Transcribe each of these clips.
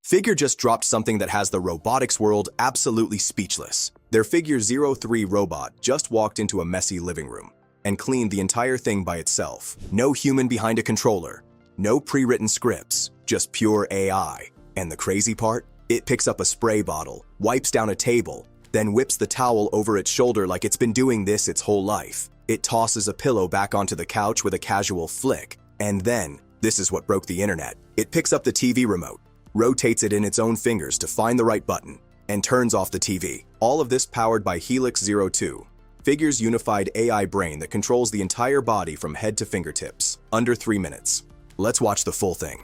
Figure just dropped something that has the robotics world absolutely speechless. Their Figure 03 robot just walked into a messy living room and cleaned the entire thing by itself. No human behind a controller, no pre-written scripts, just pure AI. And the crazy part? It picks up a spray bottle, wipes down a table, then whips the towel over its shoulder like it's been doing this its whole life. It tosses a pillow back onto the couch with a casual flick. And then, this is what broke the internet. It picks up the TV remote, rotates it in its own fingers to find the right button, and turns off the TV. All of this powered by Helix 02, Figure's unified AI brain that controls the entire body from head to fingertips, under 3 minutes. Let's watch the full thing.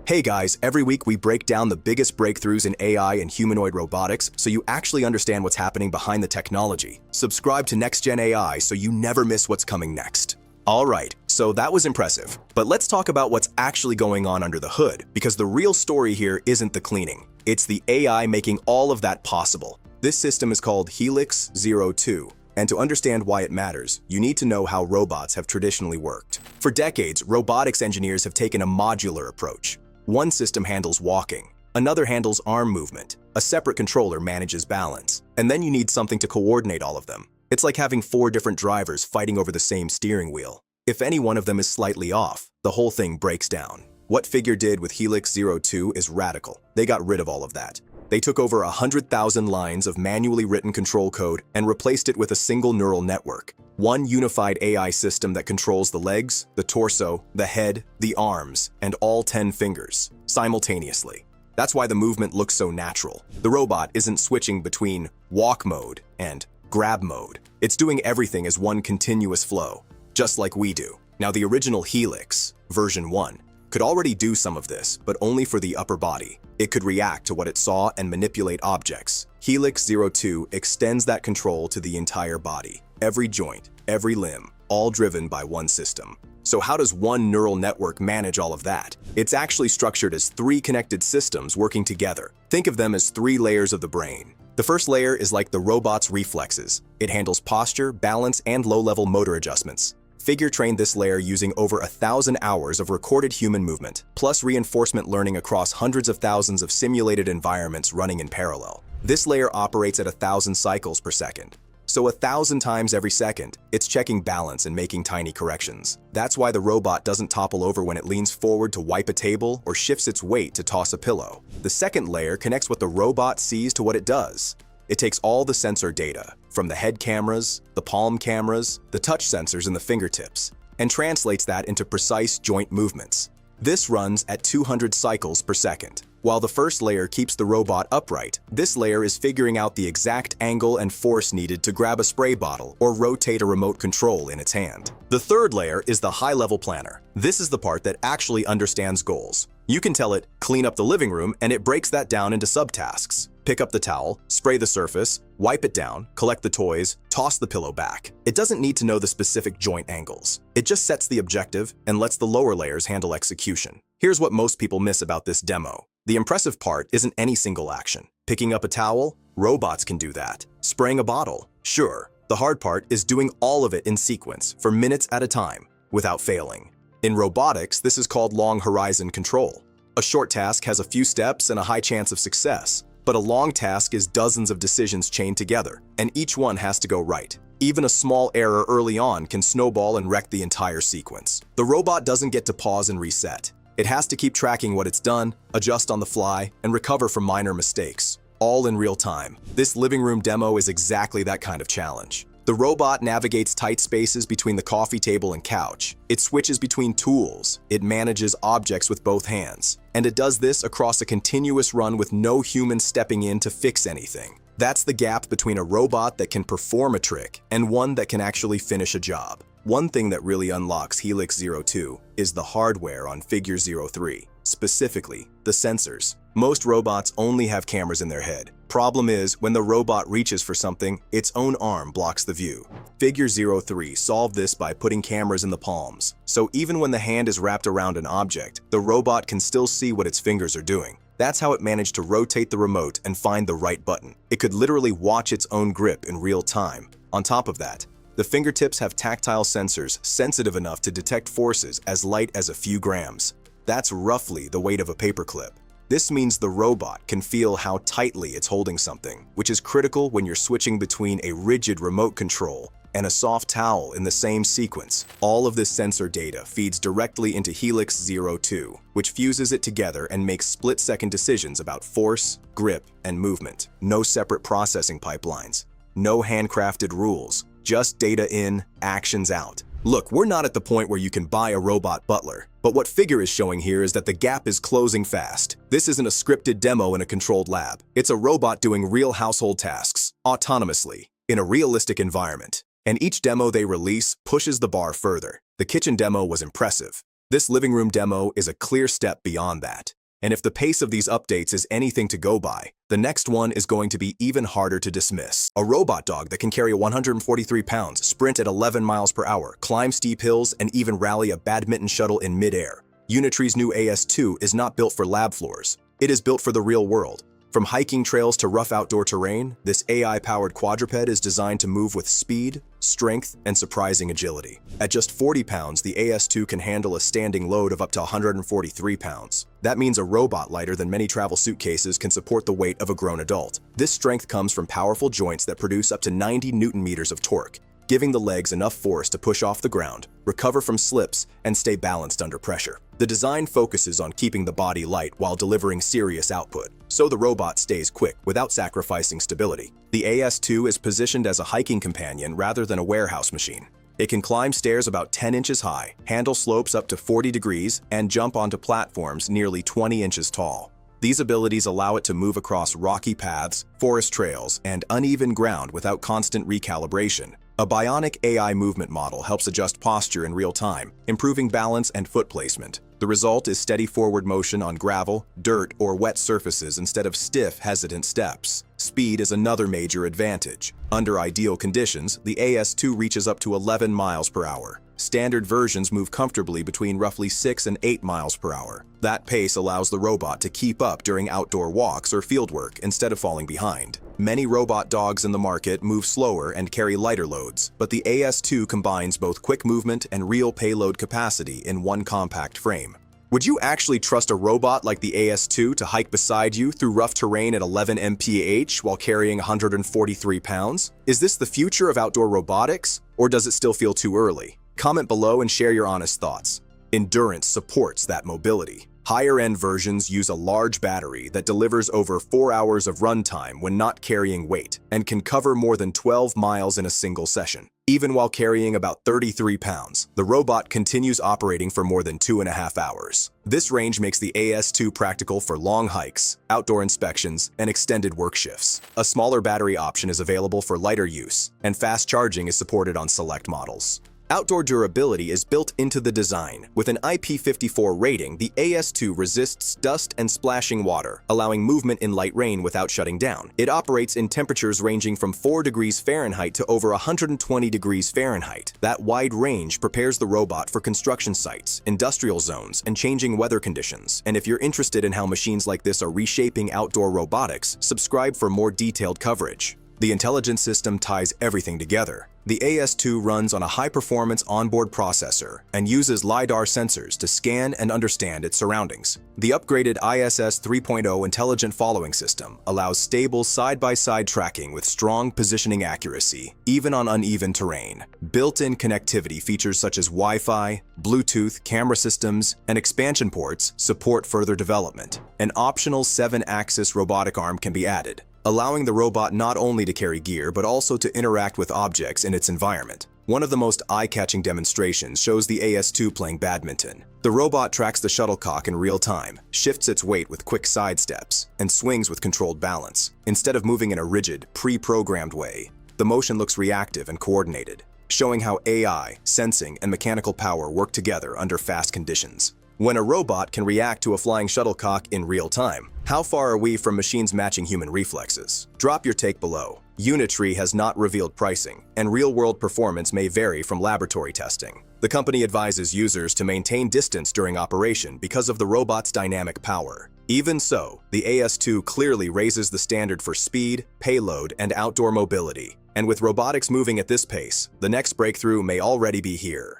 Hey guys, every week we break down the biggest breakthroughs in AI and humanoid robotics so you actually understand what's happening behind the technology. Subscribe to NextGen AI so you never miss what's coming next. Alright, so that was impressive, but let's talk about what's actually going on under the hood, because the real story here isn't the cleaning. It's the AI making all of that possible. This system is called Helix 02. And to understand why it matters, you need to know how robots have traditionally worked. For decades, robotics engineers have taken a modular approach. One system handles walking, another handles arm movement, a separate controller manages balance, and then you need something to coordinate all of them. It's like having 4 different drivers fighting over the same steering wheel. If any one of them is slightly off, the whole thing breaks down. What Figure did with Helix 02 is radical. They got rid of all of that. They took over 100,000 lines of manually written control code and replaced it with a single neural network. One unified AI system that controls the legs, the torso, the head, the arms, and all 10 fingers, simultaneously. That's why the movement looks so natural. The robot isn't switching between walk mode and grab mode. It's doing everything as one continuous flow, just like we do. Now, the original Helix, version 1, could already do some of this, but only for the upper body. It could react to what it saw and manipulate objects. Helix 02 extends that control to the entire body. Every joint, every limb, all driven by one system. So how does one neural network manage all of that? It's actually structured as 3 connected systems working together. Think of them as 3 layers of the brain. The first layer is like the robot's reflexes. It handles posture, balance, and low-level motor adjustments. Figure trained this layer using over 1,000 hours of recorded human movement, plus reinforcement learning across hundreds of thousands of simulated environments running in parallel. This layer operates at 1,000 cycles per second. So 1,000 times every second, it's checking balance and making tiny corrections. That's why the robot doesn't topple over when it leans forward to wipe a table or shifts its weight to toss a pillow. The second layer connects what the robot sees to what it does. It takes all the sensor data, from the head cameras, the palm cameras, the touch sensors in the fingertips, and translates that into precise joint movements. This runs at 200 cycles per second. While the first layer keeps the robot upright, this layer is figuring out the exact angle and force needed to grab a spray bottle or rotate a remote control in its hand. The third layer is the high-level planner. This is the part that actually understands goals. You can tell it, clean up the living room, and it breaks that down into subtasks. Pick up the towel, spray the surface, wipe it down, collect the toys, toss the pillow back. It doesn't need to know the specific joint angles. It just sets the objective and lets the lower layers handle execution. Here's what most people miss about this demo. The impressive part isn't any single action. Picking up a towel? Robots can do that. Spraying a bottle? Sure. The hard part is doing all of it in sequence for minutes at a time, without failing. In robotics, this is called long horizon control. A short task has a few steps and a high chance of success. But a long task is dozens of decisions chained together, and each one has to go right. Even a small error early on can snowball and wreck the entire sequence. The robot doesn't get to pause and reset. It has to keep tracking what it's done, adjust on the fly, and recover from minor mistakes, all in real time. This living room demo is exactly that kind of challenge. The robot navigates tight spaces between the coffee table and couch. It switches between tools. It manages objects with both hands. And it does this across a continuous run with no human stepping in to fix anything. That's the gap between a robot that can perform a trick and one that can actually finish a job. One thing that really unlocks Helix 02 is the hardware on Figure 03, specifically the sensors. Most robots only have cameras in their head. Problem is, when the robot reaches for something, its own arm blocks the view. Figure 03 solved this by putting cameras in the palms, so even when the hand is wrapped around an object, the robot can still see what its fingers are doing. That's how it managed to rotate the remote and find the right button. It could literally watch its own grip in real time. On top of that, the fingertips have tactile sensors sensitive enough to detect forces as light as a few grams. That's roughly the weight of a paperclip. This means the robot can feel how tightly it's holding something, which is critical when you're switching between a rigid remote control and a soft towel in the same sequence. All of this sensor data feeds directly into Helix 02, which fuses it together and makes split-second decisions about force, grip, and movement. No separate processing pipelines. No handcrafted rules. Just data in, actions out. Look, we're not at the point where you can buy a robot butler, but what Figure is showing here is that the gap is closing fast. This isn't a scripted demo in a controlled lab. It's a robot doing real household tasks, autonomously, in a realistic environment. And each demo they release pushes the bar further. The kitchen demo was impressive. This living room demo is a clear step beyond that. And if the pace of these updates is anything to go by, the next one is going to be even harder to dismiss. A robot dog that can carry 143 pounds, sprint at 11 miles per hour, climb steep hills, and even rally a badminton shuttle in midair. Unitree's new AS2 is not built for lab floors. It is built for the real world. From hiking trails to rough outdoor terrain, this AI-powered quadruped is designed to move with speed, strength, and surprising agility. At just 40 pounds, the AS2 can handle a standing load of up to 143 pounds. That means a robot lighter than many travel suitcases can support the weight of a grown adult. This strength comes from powerful joints that produce up to 90 Newton-meters of torque, giving the legs enough force to push off the ground, recover from slips, and stay balanced under pressure. The design focuses on keeping the body light while delivering serious output, so the robot stays quick without sacrificing stability. The AS2 is positioned as a hiking companion rather than a warehouse machine. It can climb stairs about 10 inches high, handle slopes up to 40 degrees, and jump onto platforms nearly 20 inches tall. These abilities allow it to move across rocky paths, forest trails, and uneven ground without constant recalibration. A bionic AI movement model helps adjust posture in real time, improving balance and foot placement. The result is steady forward motion on gravel, dirt, or wet surfaces instead of stiff, hesitant steps. Speed is another major advantage. Under ideal conditions, the AS2 reaches up to 11 miles per hour. Standard versions move comfortably between roughly 6 and 8 miles per hour. That pace allows the robot to keep up during outdoor walks or fieldwork instead of falling behind. Many robot dogs in the market move slower and carry lighter loads, but the AS2 combines both quick movement and real payload capacity in one compact frame. Would you actually trust a robot like the AS2 to hike beside you through rough terrain at 11 mph while carrying 143 pounds? Is this the future of outdoor robotics, or does it still feel too early? Comment below and share your honest thoughts. Endurance supports that mobility. Higher-end versions use a large battery that delivers over 4 hours of runtime when not carrying weight and can cover more than 12 miles in a single session. Even while carrying about 33 pounds, the robot continues operating for more than 2.5 hours. This range makes the AS2 practical for long hikes, outdoor inspections, and extended work shifts. A smaller battery option is available for lighter use, and fast charging is supported on select models. Outdoor durability is built into the design. With an IP54 rating, the AS2 resists dust and splashing water, allowing movement in light rain without shutting down. It operates in temperatures ranging from 4 degrees Fahrenheit to over 120 degrees Fahrenheit. That wide range prepares the robot for construction sites, industrial zones, and changing weather conditions. And if you're interested in how machines like this are reshaping outdoor robotics, subscribe for more detailed coverage. The intelligence system ties everything together. The AS2 runs on a high-performance onboard processor and uses LiDAR sensors to scan and understand its surroundings. The upgraded ISS 3.0 intelligent following system allows stable side-by-side tracking with strong positioning accuracy, even on uneven terrain. Built-in connectivity features such as Wi-Fi, Bluetooth, camera systems, and expansion ports support further development. An optional 7-axis robotic arm can be added, allowing the robot not only to carry gear but also to interact with objects in its environment. One of the most eye-catching demonstrations shows the AS2 playing badminton. The robot tracks the shuttlecock in real time, shifts its weight with quick side steps, and swings with controlled balance. Instead of moving in a rigid, pre-programmed way, the motion looks reactive and coordinated, showing how AI, sensing, and mechanical power work together under fast conditions. When a robot can react to a flying shuttlecock in real time, how far are we from machines matching human reflexes? Drop your take below. Unitree has not revealed pricing, and real-world performance may vary from laboratory testing. The company advises users to maintain distance during operation because of the robot's dynamic power. Even so, the AS2 clearly raises the standard for speed, payload, and outdoor mobility. And with robotics moving at this pace, the next breakthrough may already be here.